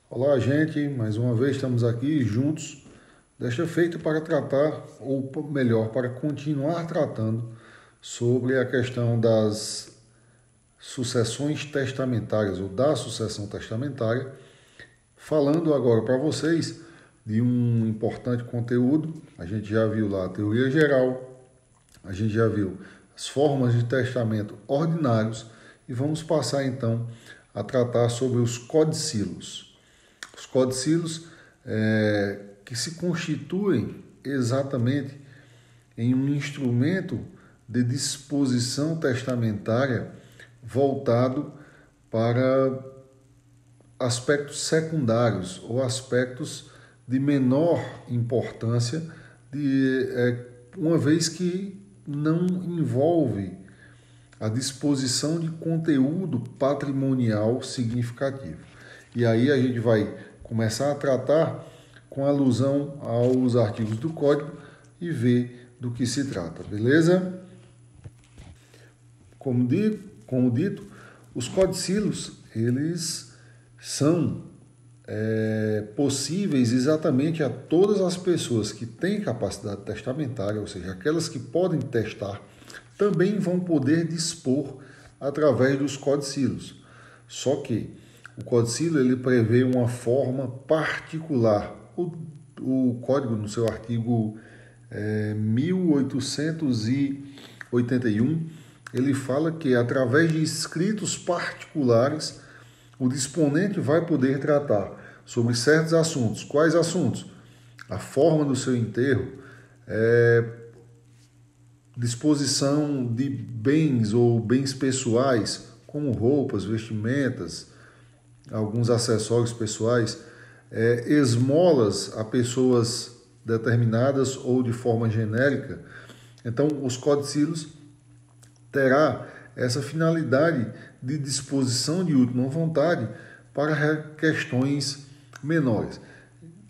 Olá, gente. Mais uma vez estamos aqui juntos, desta feita para tratar, ou melhor, para continuar tratando sobre a questão das sucessões testamentárias ou da sucessão testamentária, falando agora para vocês de um importante conteúdo. A gente já viu lá a teoria geral, a gente já viu as formas de testamento ordinários e vamos passar então a tratar sobre os codicilos. Os codicilos que se constituem exatamente em um instrumento de disposição testamentária voltado para aspectos secundários ou aspectos de menor importância, uma vez que não envolve a disposição de conteúdo patrimonial significativo. E aí a gente vai começar a tratar com alusão aos artigos do Código e ver do que se trata, beleza? Como dito, os codicilos, eles são possíveis exatamente a todas as pessoas que têm capacidade testamentária, ou seja, aquelas que podem testar, também vão poder dispor através dos codicilos. Só que o codicilo ele prevê uma forma particular. O Código, no seu artigo 1881, ele fala que através de escritos particulares o disponente vai poder tratar sobre certos assuntos. Quais assuntos? A forma do seu enterro, disposição de bens ou bens pessoais, como roupas, vestimentas, alguns acessórios pessoais, esmolas a pessoas determinadas ou de forma genérica. Então, os codicilos terá essa finalidade de disposição de última vontade para questões menores.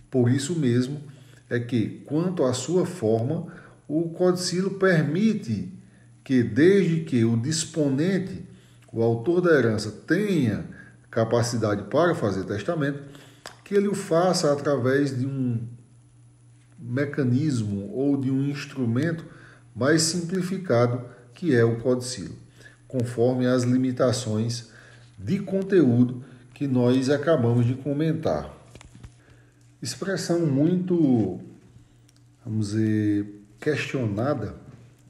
Por isso mesmo é que, quanto à sua forma, o codicilo permite que, desde que o disponente, o autor da herança, tenha capacidade para fazer testamento, que ele o faça através de um mecanismo ou de um instrumento mais simplificado, que é o codicilo, conforme as limitações de conteúdo que nós acabamos de comentar. Expressão muito, vamos dizer, questionada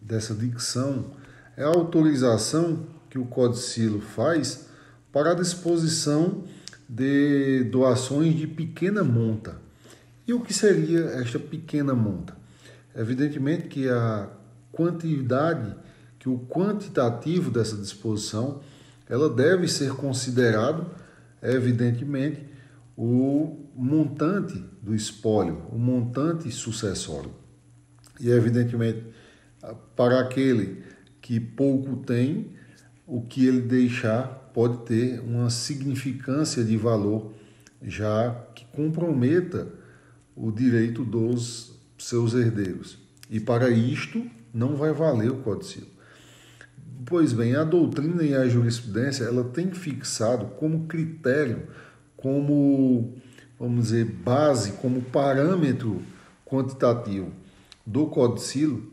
dessa dicção é a autorização que o codicilo faz para a disposição de doações de pequena monta. E o que seria esta pequena monta? Evidentemente que a quantidade, que o quantitativo dessa disposição, ela deve ser considerado, evidentemente, o montante do espólio, o montante sucessório. E, evidentemente, para aquele que pouco tem, o que ele deixar pode ter uma significância de valor, já que comprometa o direito dos seus herdeiros. E para isto não vai valer o codicilo. Pois bem, a doutrina e a jurisprudência ela tem fixado como critério, como, vamos dizer, base, como parâmetro quantitativo do codicilo,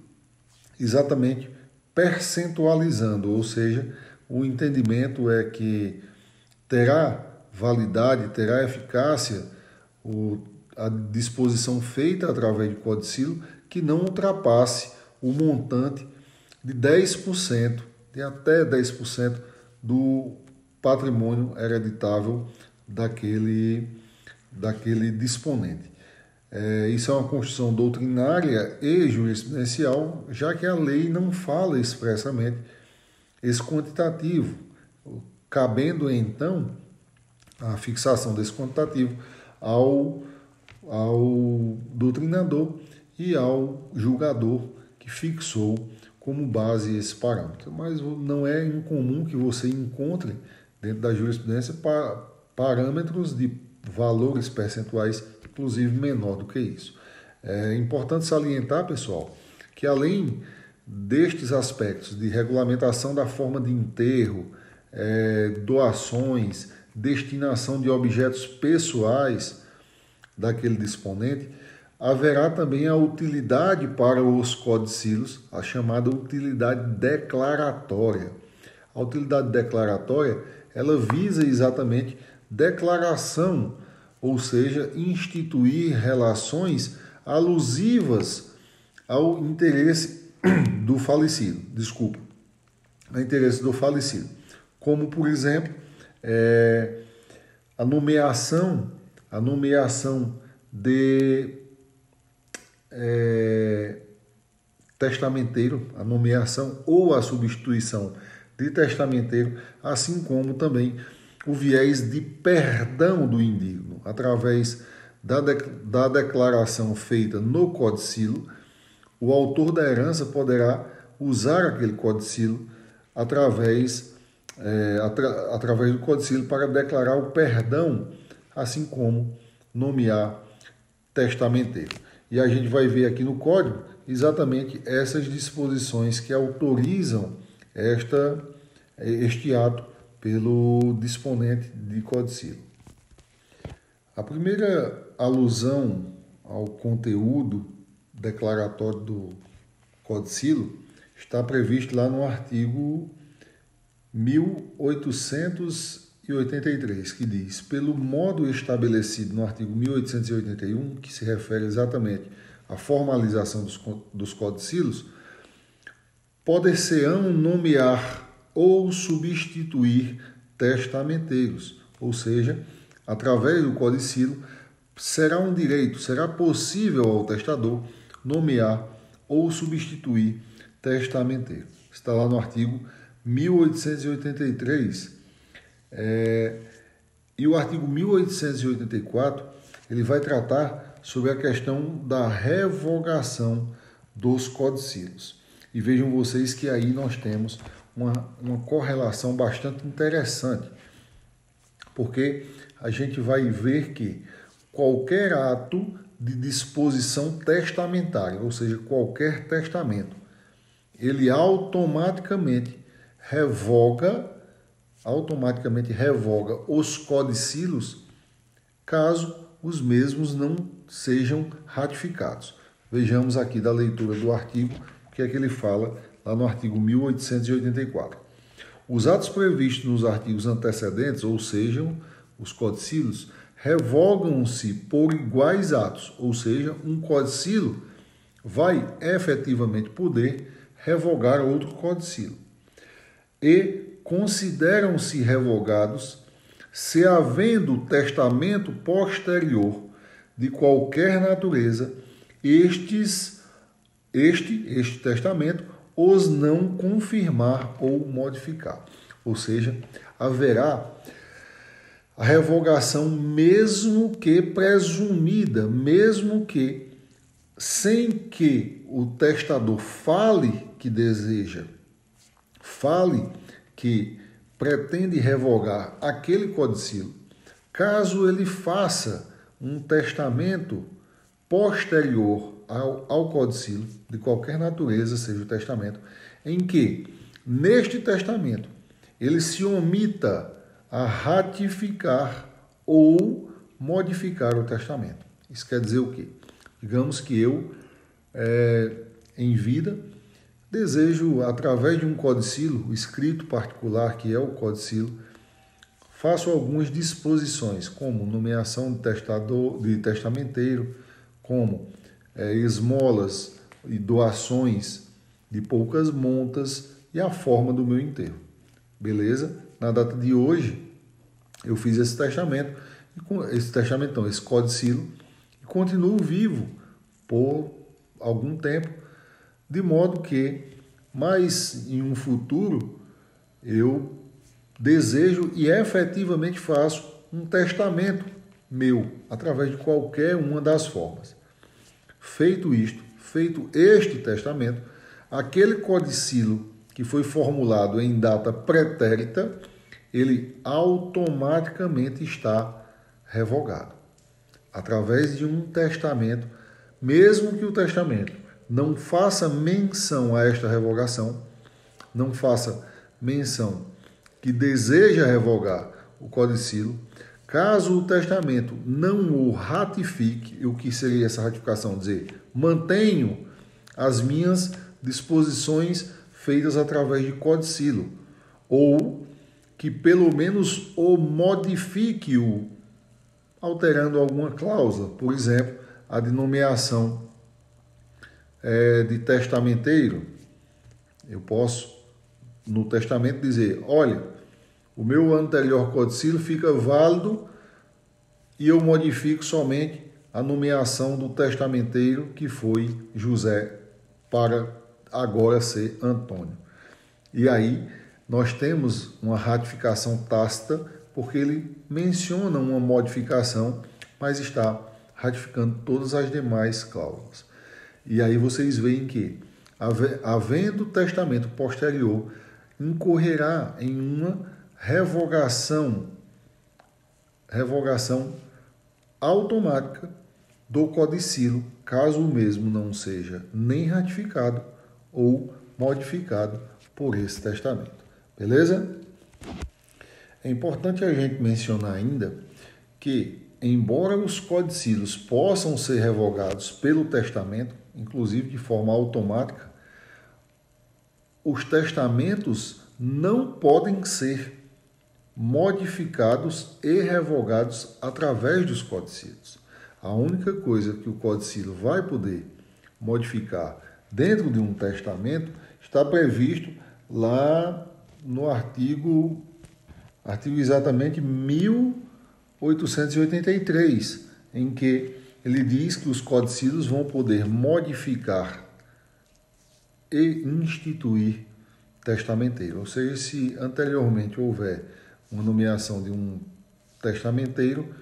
exatamente percentualizando, ou seja, o entendimento é que terá validade, terá eficácia a disposição feita através do codicilo que não ultrapasse o montante de 10%, de até 10% do patrimônio hereditável daquele disponente. Isso é uma construção doutrinária e jurisprudencial, já que a lei não fala expressamente esse quantitativo, cabendo então a fixação desse quantitativo ao doutrinador e ao julgador que fixou como base esse parâmetro. Mas não é incomum que você encontre dentro da jurisprudência parâmetros de valores percentuais, inclusive menor do que isso. É importante salientar, pessoal, que além destes aspectos de regulamentação da forma de enterro, doações, destinação de objetos pessoais daquele disponente, haverá também a utilidade para os codicilos, a chamada utilidade declaratória. A utilidade declaratória, ela visa exatamente declaração, ou seja, instituir relações alusivas ao interesse do falecido, ao interesse do falecido, como, por exemplo, a nomeação de testamenteiro, a nomeação ou a substituição de testamenteiro, assim como também o viés de perdão do indígeno, através da declaração feita no codicilo. O autor da herança poderá usar aquele codicilo através do codicilo para declarar o perdão, assim como nomear testamenteiro. E a gente vai ver aqui no Código exatamente essas disposições que autorizam este ato pelo disponente de codicilo. A primeira alusão ao conteúdo declaratório do codicilo está previsto lá no artigo 1883, que diz: pelo modo estabelecido no artigo 1881, que se refere exatamente à formalização dos codicilos, poder-se-ão nomear ou substituir testamenteiros, ou seja, através do codicilo, será possível ao testador nomear ou substituir testamenteiro. Está lá no artigo 1883. E o artigo 1884, ele vai tratar sobre a questão da revogação dos codicilos. E vejam vocês que aí nós temos uma correlação bastante interessante, porque a gente vai ver que qualquer ato de disposição testamentária, ou seja, qualquer testamento, ele automaticamente revoga os codicilos caso os mesmos não sejam ratificados. Vejamos aqui da leitura do artigo o que é que ele fala lá no artigo 1884. Os atos previstos nos artigos antecedentes, ou seja, os codicilos, revogam-se por iguais atos, ou seja, um codicilo vai efetivamente poder revogar outro codicilo. E consideram-se revogados se, havendo testamento posterior de qualquer natureza, este testamento os não confirmar ou modificar. Ou seja, haverá a revogação mesmo que presumida, mesmo que sem que o testador fale que deseja, fale que pretende revogar aquele codicilo, caso ele faça um testamento posterior ao codicilo, de qualquer natureza, seja o testamento, em que, neste testamento, ele se omita a ratificar ou modificar o testamento. Isso quer dizer o quê? Digamos que eu, em vida, desejo, através de um codicilo, o escrito particular, que é o codicilo, faço algumas disposições, como nomeação de testamenteiro, como esmolas e doações de poucas montas e a forma do meu enterro. Beleza? Na data de hoje, eu fiz esse testamento, esse codicilo, e continuo vivo por algum tempo, de modo que, mais em um futuro, eu desejo e efetivamente faço um testamento meu, através de qualquer uma das formas. Feito este testamento, aquele codicilo que foi formulado em data pretérita, ele automaticamente está revogado. Através de um testamento, mesmo que o testamento não faça menção a esta revogação, não faça menção que deseja revogar o codicilo. Caso o testamento não o ratifique, o que seria essa ratificação? Dizer, mantenho as minhas disposições feitas através de codicilo, ou que pelo menos o modifique-o, alterando alguma cláusula, por exemplo, a de nomeação de testamenteiro. Eu posso, no testamento, dizer, olha, o meu anterior codicilo fica válido e eu modifico somente a nomeação do testamenteiro, que foi José, para agora ser Antônio. E aí nós temos uma ratificação tácita, porque ele menciona uma modificação, mas está ratificando todas as demais cláusulas. E aí vocês veem que, havendo testamento posterior, incorrerá em uma revogação automática do codicilo, caso o mesmo não seja nem ratificado ou modificado por esse testamento. Beleza? É importante a gente mencionar ainda que, embora os codicilos possam ser revogados pelo testamento, inclusive de forma automática, os testamentos não podem ser modificados e revogados através dos codicilos. A única coisa que o codicilo vai poder modificar dentro de um testamento está previsto lá no artigo exatamente 1883, em que ele diz que os codicilos vão poder modificar e instituir testamenteiro. Ou seja, se anteriormente houver uma nomeação de um testamenteiro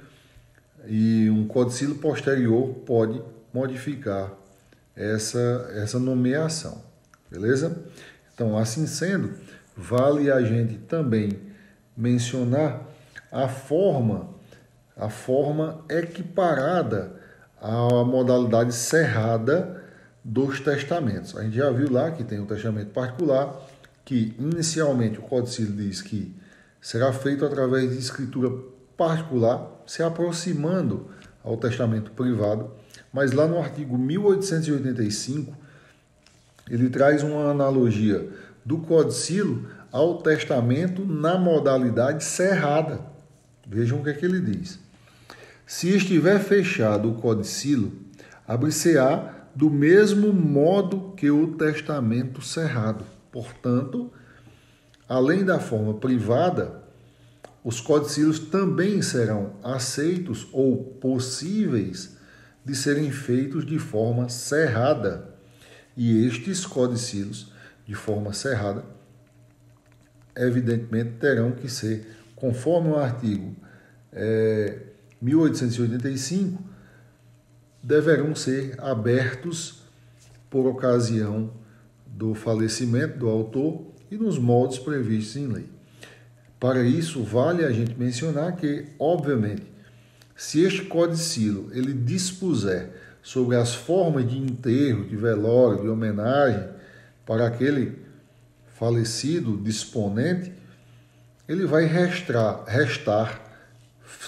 e um codicilo posterior pode modificar essa nomeação. Beleza? Então, assim sendo, vale a gente também mencionar a forma equiparada à modalidade cerrada dos testamentos. A gente já viu lá que tem o testamento particular, que inicialmente o codicilo diz que será feito através de escritura particular, se aproximando ao testamento privado, mas lá no artigo 1885, ele traz uma analogia do codicilo ao testamento na modalidade cerrada. Vejam o que é que ele diz. Se estiver fechado o codicilo, abrir-se-á do mesmo modo que o testamento cerrado. Portanto, além da forma privada, os codicilos também serão aceitos ou possíveis de serem feitos de forma cerrada. E estes codicilos, de forma cerrada, evidentemente terão que ser, conforme o artigo 1885, deverão ser abertos por ocasião do falecimento do autor e nos moldes previstos em lei. Para isso, vale a gente mencionar que, obviamente, se este codicilo ele dispuser sobre as formas de enterro, de velório, de homenagem para aquele falecido disponente, ele vai restar,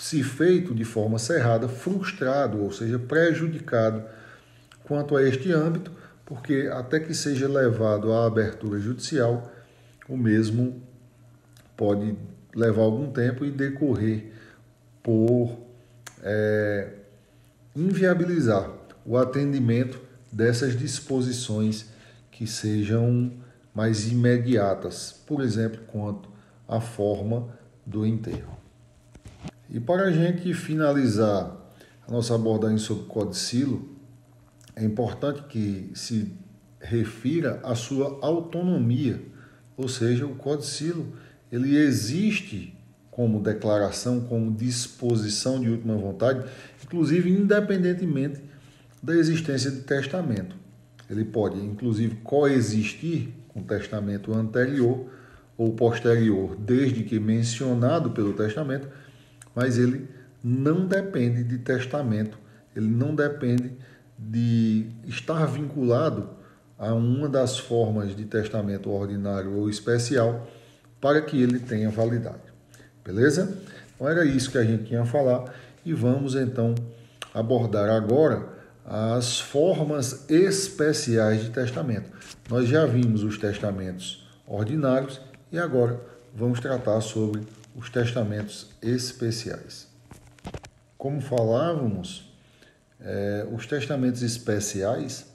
se feito de forma cerrada, frustrado, ou seja, prejudicado quanto a este âmbito, porque até que seja levado à abertura judicial, o mesmo pode levar algum tempo e decorrer por inviabilizar o atendimento dessas disposições que sejam mais imediatas, por exemplo, quanto à forma do enterro. E para a gente finalizar a nossa abordagem sobre o codicilo, é importante que se refira à sua autonomia, ou seja, o codicilo ele existe como declaração, como disposição de última vontade, inclusive independentemente da existência de testamento. Ele pode, inclusive, coexistir com o testamento anterior ou posterior, desde que mencionado pelo testamento, mas ele não depende de testamento, ele não depende de estar vinculado a uma das formas de testamento ordinário ou especial para que ele tenha validade. Beleza? Então era isso que a gente tinha a falar e vamos então abordar agora as formas especiais de testamento. Nós já vimos os testamentos ordinários e agora vamos tratar sobre os testamentos especiais. Como falávamos, os testamentos especiais,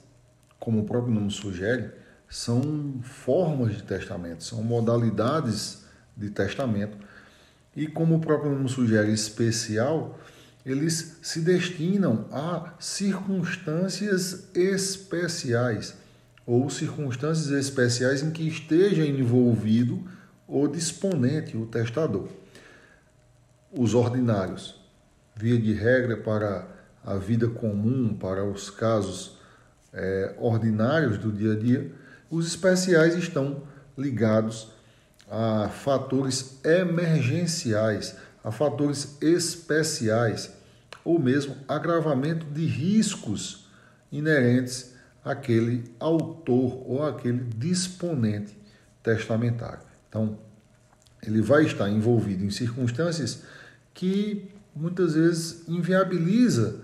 como o próprio nome sugere, são formas de testamento, são modalidades de testamento e, como o próprio nome sugere, especial, eles se destinam a circunstâncias especiais ou circunstâncias especiais em que esteja envolvido o disponente, o testador. Os ordinários, via de regra para a vida comum, para os casos ordinários do dia a dia. Os especiais estão ligados a fatores emergenciais, a fatores especiais, ou mesmo agravamento de riscos inerentes àquele autor ou àquele disponente testamentário. Então, ele vai estar envolvido em circunstâncias que muitas vezes inviabiliza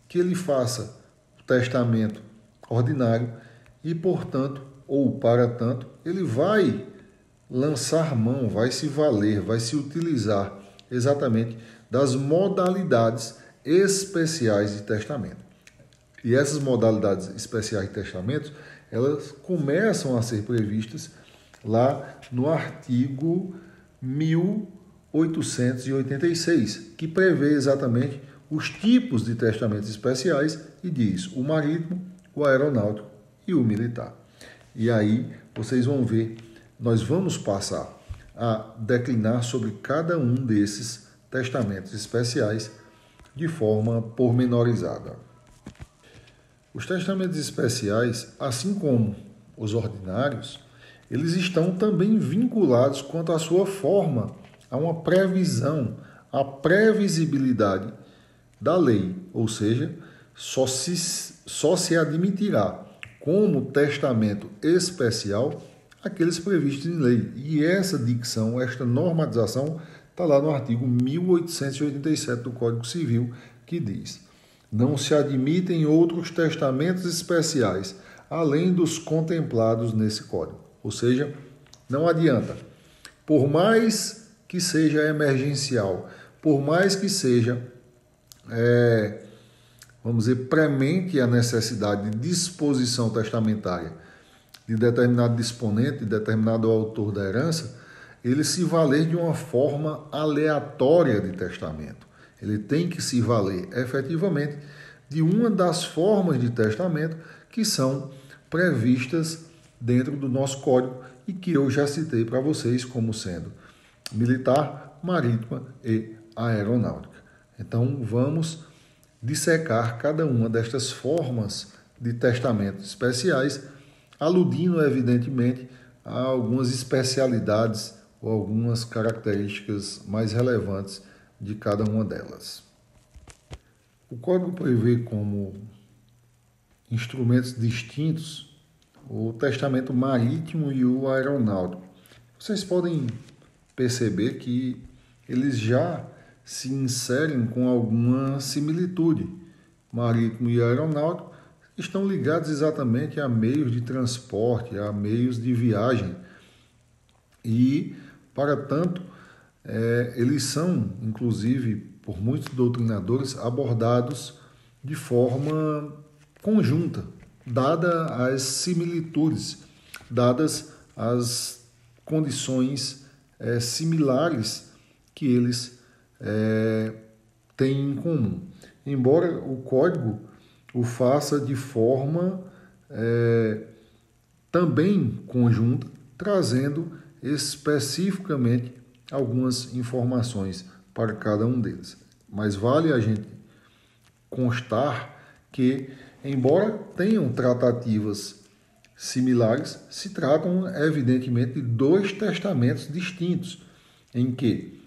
que ele faça o testamento ordinário e, portanto, ou para tanto, ele vai lançar mão, vai se valer, vai se utilizar exatamente das modalidades especiais de testamento. E essas modalidades especiais de testamento, elas começam a ser previstas lá no artigo 1886, que prevê exatamente os tipos de testamentos especiais e diz o marítimo, o aeronáutico e o militar. E aí vocês vão ver, nós vamos passar a declinar sobre cada um desses testamentos especiais de forma pormenorizada. Os testamentos especiais, assim como os ordinários, eles estão também vinculados quanto à sua forma, a uma previsão, a previsibilidade da lei, ou seja, só se admitirá como testamento especial aqueles previstos em lei. E essa dicção, esta normatização, está lá no artigo 1887 do Código Civil, que diz: não se admitem outros testamentos especiais, além dos contemplados nesse Código. Ou seja, não adianta. Por mais que seja emergencial, por mais que seja, vamos dizer, premente a necessidade de disposição testamentária de determinado disponente, de determinado autor da herança, ele se valer de uma forma aleatória de testamento. Ele tem que se valer efetivamente de uma das formas de testamento que são previstas dentro do nosso código e que eu já citei para vocês como sendo militar, marítima e aeronáutica. Então vamos dissecar cada uma destas formas de testamento especiais, aludindo evidentemente a algumas especialidades ou algumas características mais relevantes de cada uma delas. O Código prevê como instrumentos distintos o testamento marítimo e o aeronáutico. Vocês podem perceber que eles já se inserem com alguma similitude. Marítimo e aeronáutico estão ligados exatamente a meios de transporte, a meios de viagem. E, para tanto, eles são, inclusive, por muitos doutrinadores, abordados de forma conjunta, dadas as similitudes, dadas as condições similares que eles têm em comum. Embora o código o faça de forma também conjunta, trazendo especificamente algumas informações para cada um deles. Mas vale a gente constar que, embora tenham tratativas similares, se tratam evidentemente de dois testamentos distintos, em que,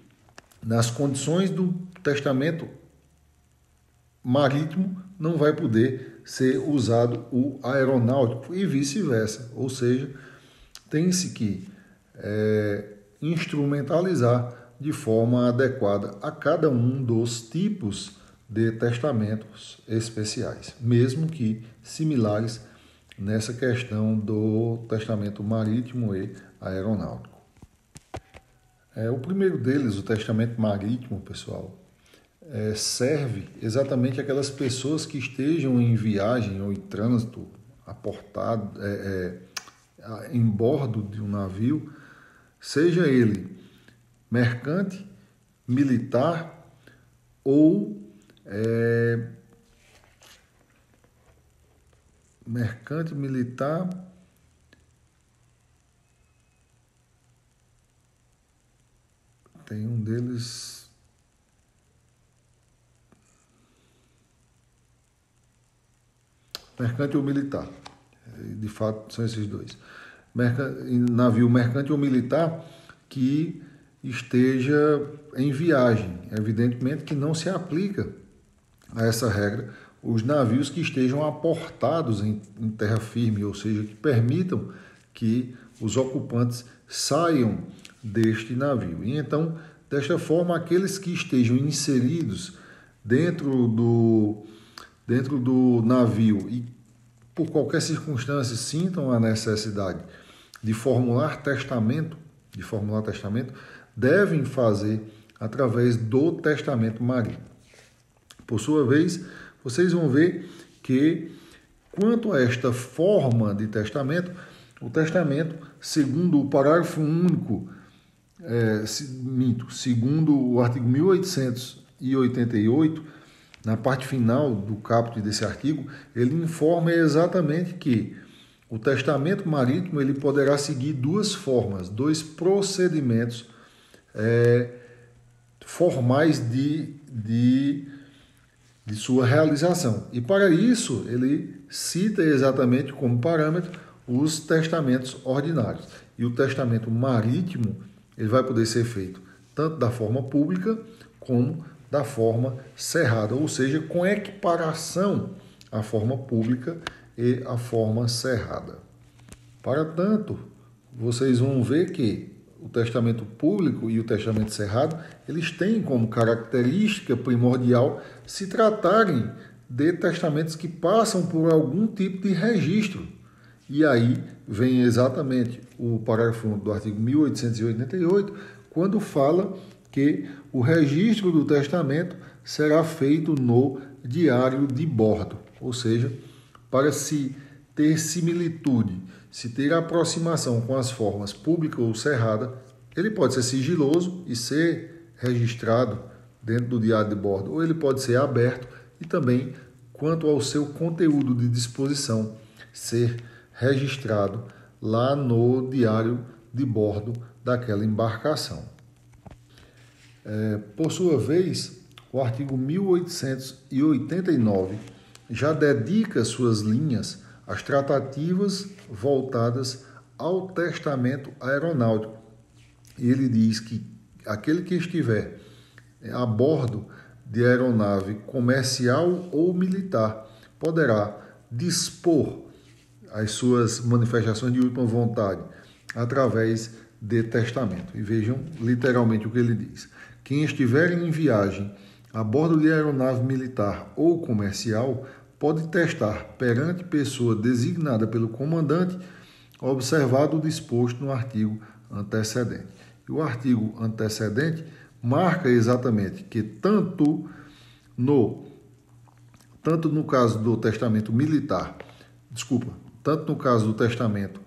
nas condições do testamento marítimo, não vai poder ser usado o aeronáutico e vice-versa. Ou seja, tem-se que instrumentalizar de forma adequada a cada um dos tipos de testamentos especiais, mesmo que similares nessa questão do testamento marítimo e aeronáutico. O primeiro deles, o testamento marítimo, pessoal, serve exatamente aquelas pessoas que estejam em viagem ou em trânsito, aportado, em bordo de um navio, seja ele mercante, militar ou mercante, militar, tem um deles, mercante ou militar, de fato são esses dois. Navio mercante ou militar que esteja em viagem, evidentemente que não se aplica a essa regra os navios que estejam aportados em terra firme, ou seja, que permitam que os ocupantes saiam deste navio. E então, desta forma, aqueles que estejam inseridos dentro do navio e por qualquer circunstância sintam a necessidade de formular testamento, devem fazer através do testamento marítimo. Por sua vez, vocês vão ver que, quanto a esta forma de testamento, o testamento, segundo o parágrafo único, segundo o artigo 1888, na parte final do caput desse artigo, ele informa exatamente que o testamento marítimo ele poderá seguir duas formas, dois procedimentos formais de sua realização. E para isso, ele cita exatamente como parâmetro os testamentos ordinários. E o testamento marítimo ele vai poder ser feito tanto da forma pública como da forma cerrada, ou seja, com equiparação à forma pública e à forma cerrada. Para tanto, vocês vão ver que o testamento público e o testamento cerrado, eles têm como característica primordial se tratarem de testamentos que passam por algum tipo de registro. E aí vem exatamente o parágrafo do artigo 1888, quando fala que o registro do testamento será feito no diário de bordo, ou seja, para se ter similitude, se ter aproximação com as formas pública ou cerrada, ele pode ser sigiloso e ser registrado dentro do diário de bordo, ou ele pode ser aberto e também, quanto ao seu conteúdo de disposição, ser registrado lá no diário de bordo daquela embarcação. Por sua vez, o artigo 1889 já dedica suas linhas às tratativas voltadas ao testamento aeronáutico. E ele diz que aquele que estiver a bordo de aeronave comercial ou militar poderá dispor as suas manifestações de última vontade através de testamento. E vejam literalmente o que ele diz. Quem estiver em viagem a bordo de aeronave militar ou comercial pode testar perante pessoa designada pelo comandante, observado o disposto no artigo antecedente. E o artigo antecedente marca exatamente que tanto no caso do testamento militar, tanto no caso do testamento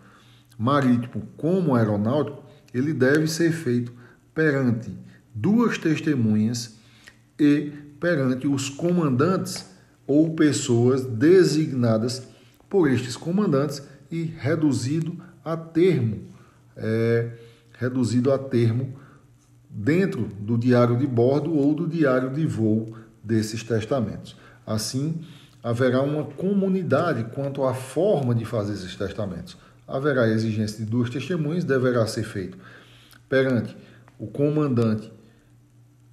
marítimo como aeronáutico, ele deve ser feito perante duas testemunhas e perante os comandantes ou pessoas designadas por estes comandantes e reduzido a termo dentro do diário de bordo ou do diário de voo desses testamentos. Assim, haverá uma comunidade quanto à forma de fazer esses testamentos. Haverá a exigência de duas testemunhas, deverá ser feito perante o comandante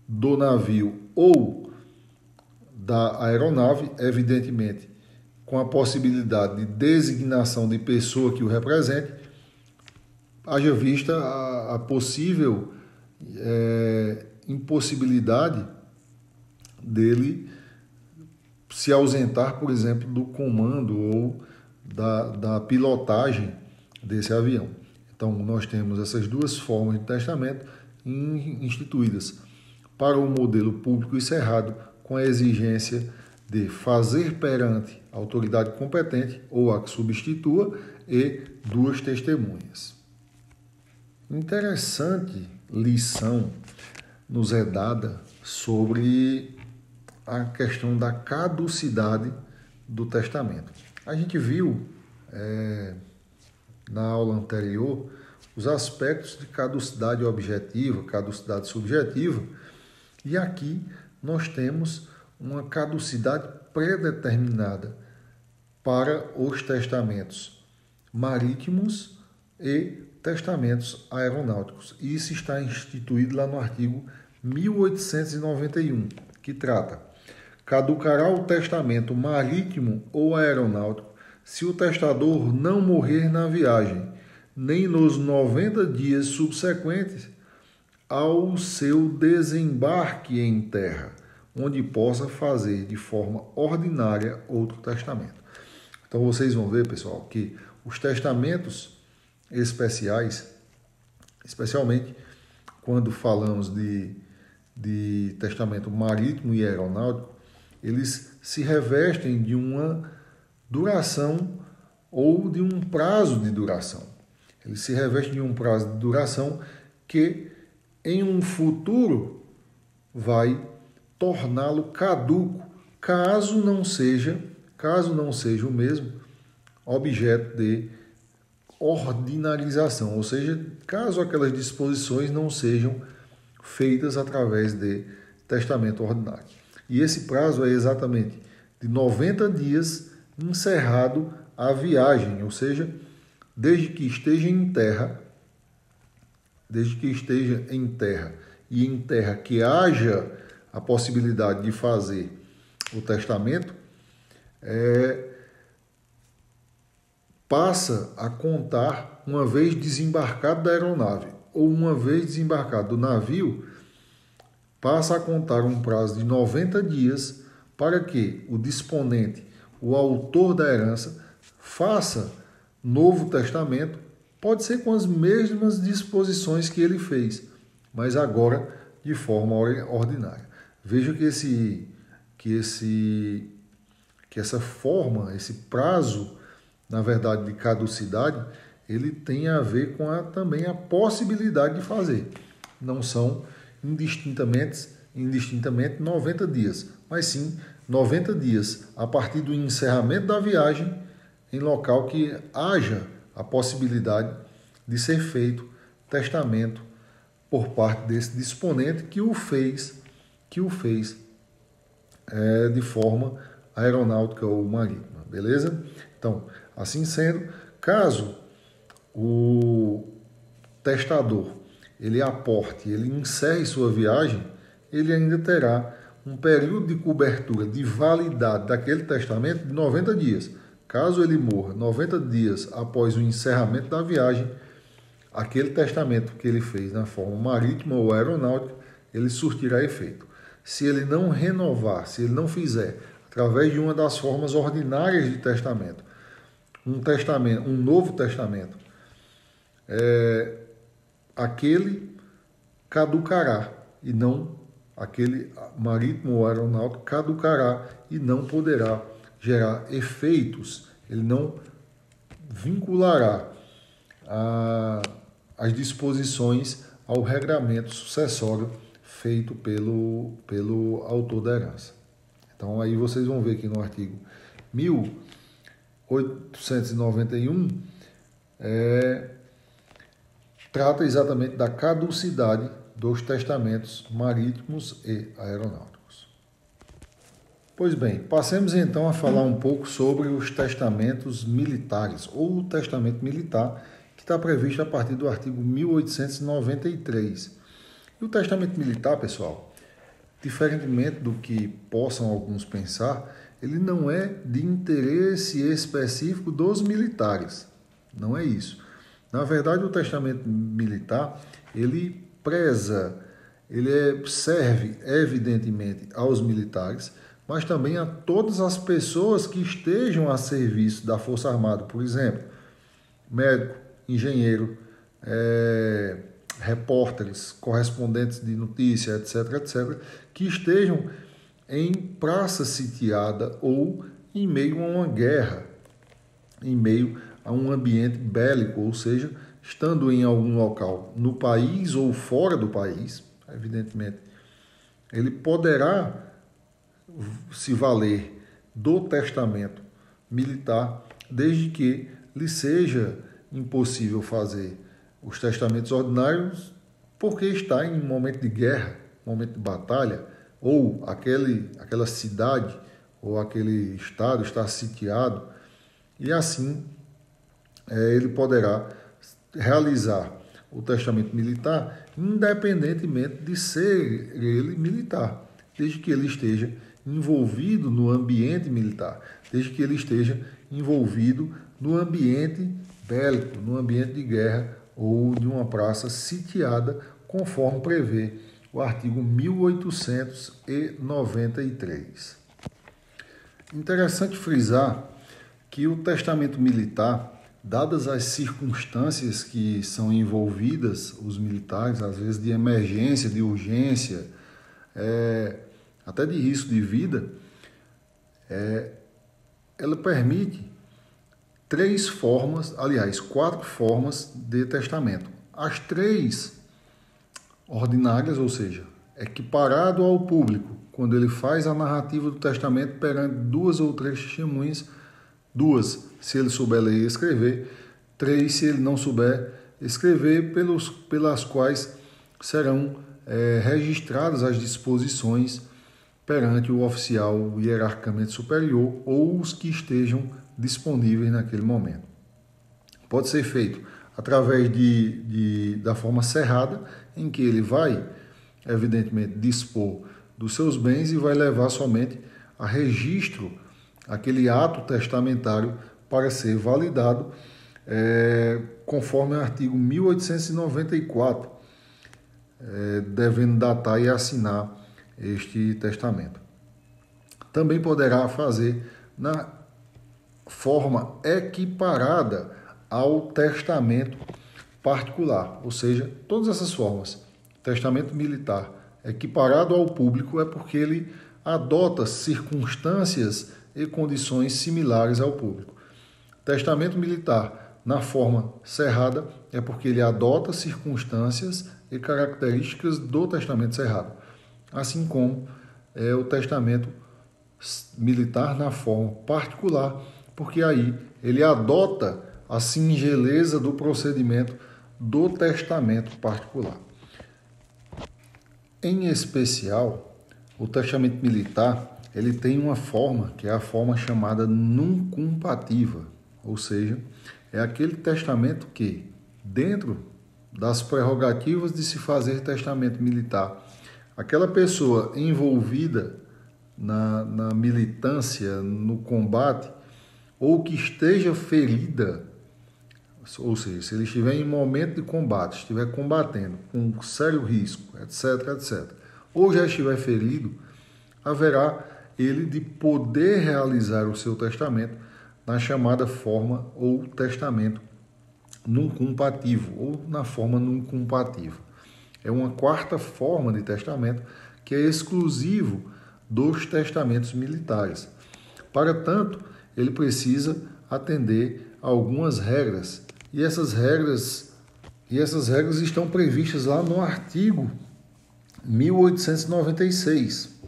do navio ou da aeronave, evidentemente, com a possibilidade de designação de pessoa que o represente, haja vista a possível impossibilidade dele se ausentar, por exemplo, do comando ou da pilotagem desse avião. Então, nós temos essas duas formas de testamento instituídas para o modelo público e cerrado, com a exigência de fazer perante a autoridade competente ou a que substitua e duas testemunhas. Interessante lição nos é dada sobre a questão da caducidade do testamento. A gente viu na aula anterior os aspectos de caducidade objetiva, caducidade subjetiva, e aqui nós temos uma caducidade predeterminada para os testamentos marítimos e testamentos aeronáuticos. Isso está instituído lá no artigo 1891, que trata: caducará o testamento marítimo ou aeronáutico se o testador não morrer na viagem, nem nos 90 dias subsequentes ao seu desembarque em terra, onde possa fazer de forma ordinária outro testamento. Então vocês vão ver, pessoal, que os testamentos especiais, especialmente quando falamos de testamento marítimo e aeronáutico, eles se revestem de uma duração ou de um prazo de duração. Eles se revestem de um prazo de duração que em um futuro vai torná-lo caduco, caso não seja o mesmo objeto de ordinarização, ou seja, caso aquelas disposições não sejam feitas através de testamento ordinário. E esse prazo é exatamente de 90 dias encerrado a viagem, ou seja, desde que esteja em terra e em terra que haja a possibilidade de fazer o testamento, passa a contar uma vez desembarcado da aeronave ou uma vez desembarcado do navio, passa a contar um prazo de 90 dias para que o disponente, o autor da herança, faça novo testamento, pode ser com as mesmas disposições que ele fez, mas agora de forma ordinária. Veja que essa forma, esse prazo, na verdade, de caducidade, ele tem a ver com também a possibilidade de fazer. Não são indistintamente 90 dias, mas sim 90 dias a partir do encerramento da viagem em local que haja a possibilidade de ser feito testamento por parte desse disponente que o fez de forma aeronáutica ou marítima, beleza? Então, assim sendo, caso o testador ele aporte, ele encerre sua viagem, ele ainda terá um período de cobertura, de validade daquele testamento de 90 dias. Caso ele morra 90 dias após o encerramento da viagem, aquele testamento que ele fez na forma marítima ou aeronáutica, ele surtirá efeito. Se ele não renovar, se ele não fizer, através de uma das formas ordinárias de testamento, um novo testamento, aquele caducará e não, aquele marítimo ou aeronáutico caducará e não poderá gerar efeitos, ele não vinculará as disposições ao regramento sucessório feito pelo autor da herança. Então aí vocês vão ver que no artigo 1891 trata exatamente da caducidade dos testamentos marítimos e aeronáuticos. Pois bem, passemos então a falar um pouco sobre os testamentos militares, ou o testamento militar, que está previsto a partir do artigo 1893. E o testamento militar, pessoal, diferentemente do que possam alguns pensar, ele não é de interesse específico dos militares. Não é isso. Na verdade, o testamento militar, ele serve evidentemente aos militares, mas também a todas as pessoas que estejam a serviço da Força Armada, por exemplo, médico, engenheiro, repórteres, correspondentes de notícia, etc., etc., que estejam em praça sitiada ou em meio a uma guerra, em meio a um ambiente bélico, ou seja, estando em algum local no país ou fora do país, evidentemente, ele poderá se valer do testamento militar, desde que lhe seja impossível fazer os testamentos ordinários porque está em um momento de guerra, momento de batalha, ou aquela cidade ou aquele estado está sitiado, e assim ele poderá realizar o testamento militar independentemente de ser ele militar, desde que ele esteja envolvido no ambiente militar, desde que ele esteja envolvido no ambiente bélico, no ambiente de guerra ou de uma praça sitiada, conforme prevê o artigo 1893. Interessante frisar que o testamento militar, dadas as circunstâncias que são envolvidas os militares, às vezes de emergência, de urgência, até de risco de vida, ela permite quatro formas de testamento. As três ordinárias, ou seja, equiparado ao público, quando ele faz a narrativa do testamento perante 2 ou 3 testemunhas, 2 se ele souber ler e escrever, 3 se ele não souber escrever, pelas quais serão registradas as disposições perante o oficial hierarquicamente superior ou os que estejam disponíveis naquele momento. Pode ser feito através da forma cerrada, em que ele vai, evidentemente, dispor dos seus bens e vai levar somente a registro aquele ato testamentário para ser validado, conforme o artigo 1894, devendo datar e assinar este testamento. Também poderá fazer na forma equiparada ao testamento particular, ou seja, todas essas formas. Testamento militar equiparado ao público é porque ele adota circunstâncias e condições similares ao público. Testamento militar na forma cerrada é porque ele adota circunstâncias e características do testamento cerrado, assim como o testamento militar na forma particular, porque aí ele adota a singeleza do procedimento do testamento particular. Em especial, o testamento militar ele tem uma forma, que é a forma chamada nuncumpativa, ou seja, é aquele testamento que, dentro das prerrogativas de se fazer testamento militar, aquela pessoa envolvida na militância, no combate, ou que esteja ferida, ou seja, se ele estiver em momento de combate, estiver combatendo com sério risco, etc., etc., ou já estiver ferido, haverá ele de poder realizar o seu testamento na chamada forma ou testamento nuncumpativo, ou na forma nuncumpativa. É uma quarta forma de testamento que é exclusivo dos testamentos militares. Para tanto, ele precisa atender a algumas regras, e essas regras estão previstas lá no artigo 1896,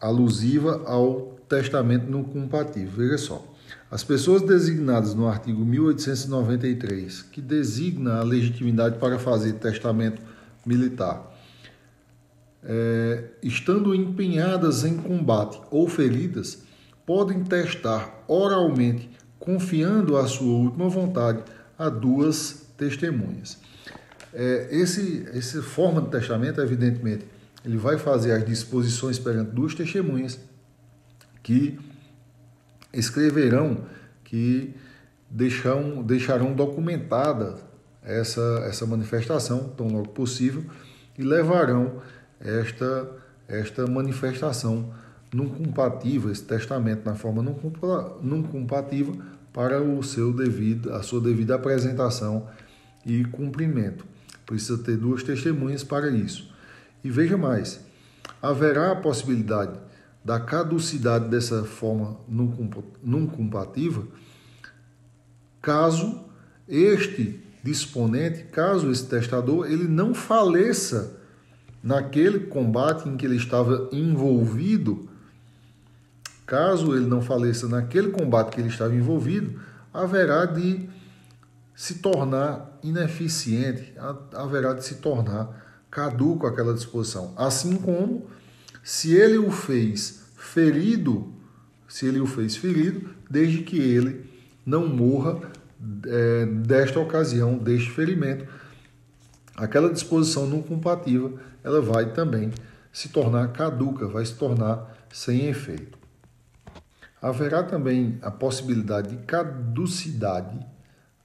alusiva ao testamento nuncumpativo. Veja só, as pessoas designadas no artigo 1893, que designa a legitimidade para fazer testamento militar, estando empenhadas em combate ou feridas, podem testar oralmente, confiando a sua última vontade a 2 testemunhas. Essa forma de testamento, evidentemente, ele vai fazer as disposições perante 2 testemunhas que escreverão, que deixarão documentada essa manifestação tão logo possível e levarão esta manifestação não compatível, esse testamento na forma não compatível para a sua devida apresentação e cumprimento. Precisa ter duas testemunhas para isso. E veja mais, haverá a possibilidade da caducidade dessa forma não compatível caso este disponente, caso esse testador, ele não faleça naquele combate em que ele estava envolvido. Caso ele não faleça naquele combate que ele estava envolvido, haverá de se tornar ineficiente, haverá de se tornar caduco aquela disposição. Assim como se ele o fez ferido, desde que ele não morra desta ocasião, deste ferimento, aquela disposição não compatível, ela vai também se tornar caduca, vai se tornar sem efeito. Haverá também a possibilidade de caducidade,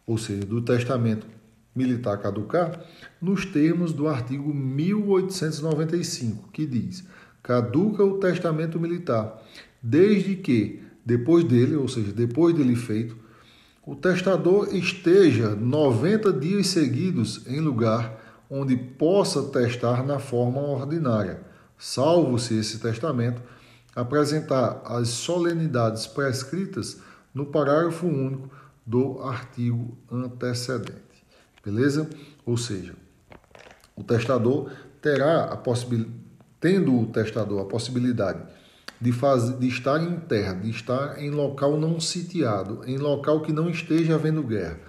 ou seja, do testamento militar caducar, nos termos do artigo 1895, que diz: caduca o testamento militar, desde que, depois dele, ou seja, depois dele feito, o testador esteja 90 dias seguidos em lugar onde possa testar na forma ordinária, salvo se esse testamento apresentar as solenidades prescritas no parágrafo único do artigo antecedente. Beleza? Ou seja, o testador terá tendo o testador a possibilidade de estar em terra, de estar em local não sitiado, em local que não esteja havendo guerra,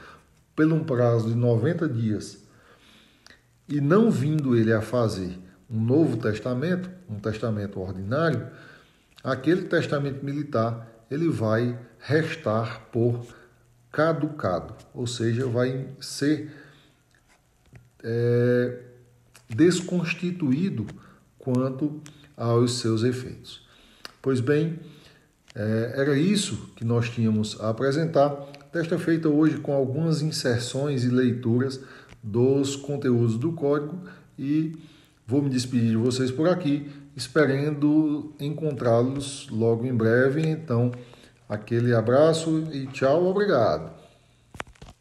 pelo um prazo de 90 dias, e não vindo ele a fazer um novo testamento, um testamento ordinário, aquele testamento militar ele vai restar por caducado, ou seja, vai ser desconstituído quanto aos seus efeitos. Pois bem, era isso que nós tínhamos a apresentar, desta feita hoje com algumas inserções e leituras dos conteúdos do Código, e vou me despedir de vocês por aqui, esperando encontrá-los logo em breve. Então, aquele abraço e tchau, obrigado.